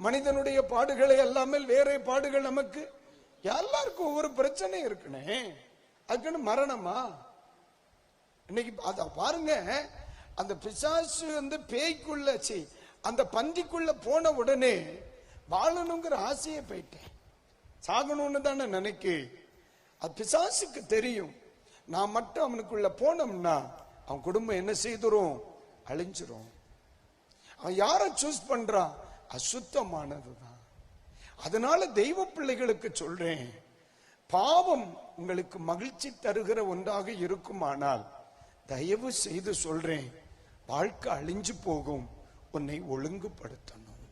மனிதனுடைய பாடுகளை அல்லாமல் வேற பாடுகள் நமக்கு எல்லாருக்கும் ஒவ்வொரு பிரச்சனை இருக்குனே. அதுக்குன்னு மரணமா? இன்னைக்கு அத பாருங்க, அந்த பிசாசு வந்து பேய்க்குள்ள அந்த பந்திக்குள்ள போன உடனே வாழணுங்கிற ஆசையை போயிட்டேன், சாகணும்னு தானே நினைக்க. அது பிசாசுக்கு தெரியும், நான் மட்டும் அவனுக்குள்ள போனோம்னா அவன் குடும்பம் என்ன செய்துரும், அழிஞ்சிரும். அவன் யார சூஸ் பண்றான்? அசுத்தமானதுதான். அதனால தெய்வ பிள்ளைகளுக்கு சொல்றேன், பாவம் உங்களுக்கு மகிழ்ச்சி தருகிற ஒன்றாக இருக்குமானால் தயவு செய்து சொல்றேன், வாழ்க்கை அழிஞ்சு போகும். உன்னை ஒழுங்குபடுத்தணும்.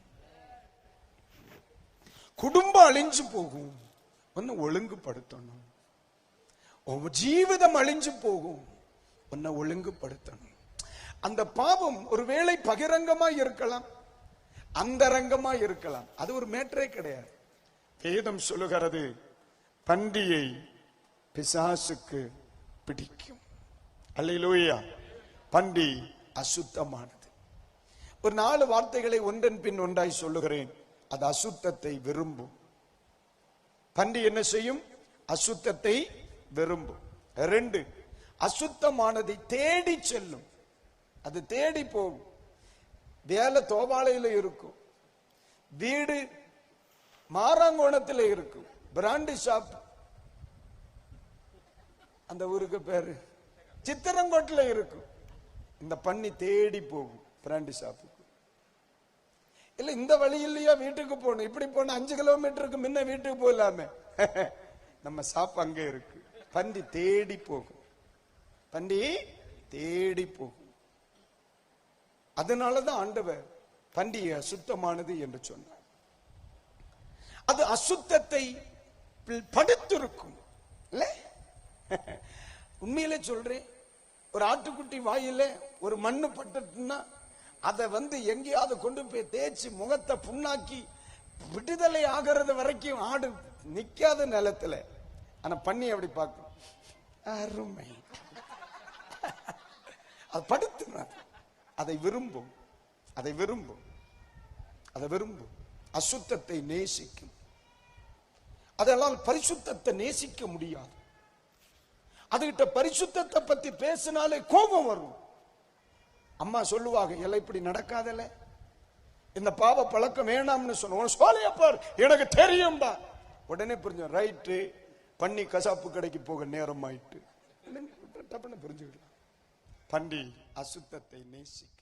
குடும்பம் அழிஞ்சு போகும், உன்னை ஒழுங்குபடுத்தணும். உன் ஜீவிதம் அழிஞ்சு போகும், உன்னை ஒழுங்குபடுத்தணும். அந்த பாவம் ஒருவேளை பகிரங்கமா இருக்கலாம், அந்தரங்கமா இருக்கலாம், அது ஒரு மேட்டரே கிடையாது. வேதம் சொல்லுகிறது, பண்டியை பிசாசுக்கு பிடிக்கும். அல்லேலூயா. பண்டி அசுத்தமானது. ஒரு 4 வார்த்தைகளை ஒன்றன் பின் ஒன்றாய் சொல்லுகிறேன். அது அசுத்தத்தை விரும்பும். பண்டி என்ன செய்யும்? அசுத்தத்தை விரும்பும். 2, அசுத்தமானதை தேடி செல்லும். அது தேடி போகும். வேலை தோவாளையில இருக்கும், வீடு மாராங்கோணத்தில் இருக்கும், பிராண்டி ஷாப் அந்த ஊருக்கு பேரு சித்திரங்கோட்டில் இருக்கும். இந்த பண்ணி தேடி போகும் பிராண்டி ஷாப்புக்கு. இல்ல இந்த வழியிலயா வீட்டுக்கு போகணும், இப்படி போன 5 கிலோமீட்டருக்கு முன்ன வீட்டுக்கு போகலாமே, நம்ம ஷாப் அங்க இருக்கு. பண்டி தேடி போகும், பண்டி தேடி போகும். அதனாலதான் ஆண்டவர் பண்டிகை அசுத்தமானது என்று சொன்னார். அது அசுத்தத்தை படுத்திருக்கும். உண்மையிலே சொல்றேன், ஒரு ஆட்டுக்குட்டி வாயில ஒரு மண்ணு பட்டுன்னா அதை எங்கேயாவது கொண்டு போய் தேய்ச்சி முகத்தை புண்ணாக்கி விடுதலை ஆகிறது வரைக்கும் ஆடு நிக்காத நிலத்துல. ஆனா பண்ணி அப்படி பார்க்கும், அருமை. அது படுத்துறது, அதை விரும்பும், அதை விரும்பும், அதை விரும்பும். அசுத்தத்தை நேசிக்கும். அதெல்லாம் பரிசுத்தத்தை நேசிக்க முடியாது. அதுகிட்ட பரிசுத்தத்தை பத்தி பேசினாலே கோபம் வரும். அம்மா சொல்லுவாங்க, எல்லாம் இப்படி நடக்காதல, இந்த பாவ பழக்கம் வேணாம்னு சொன்ன எனக்கு தெரியும்பா. உடனே புரிஞ்சு, ரைட்டு, பண்ணி கசாப்பு கடைக்கு போக நேரம் ஆயிட்டு புரிஞ்சுக்கலாம். பண்டி அசுத்தத்தை நேசிக்க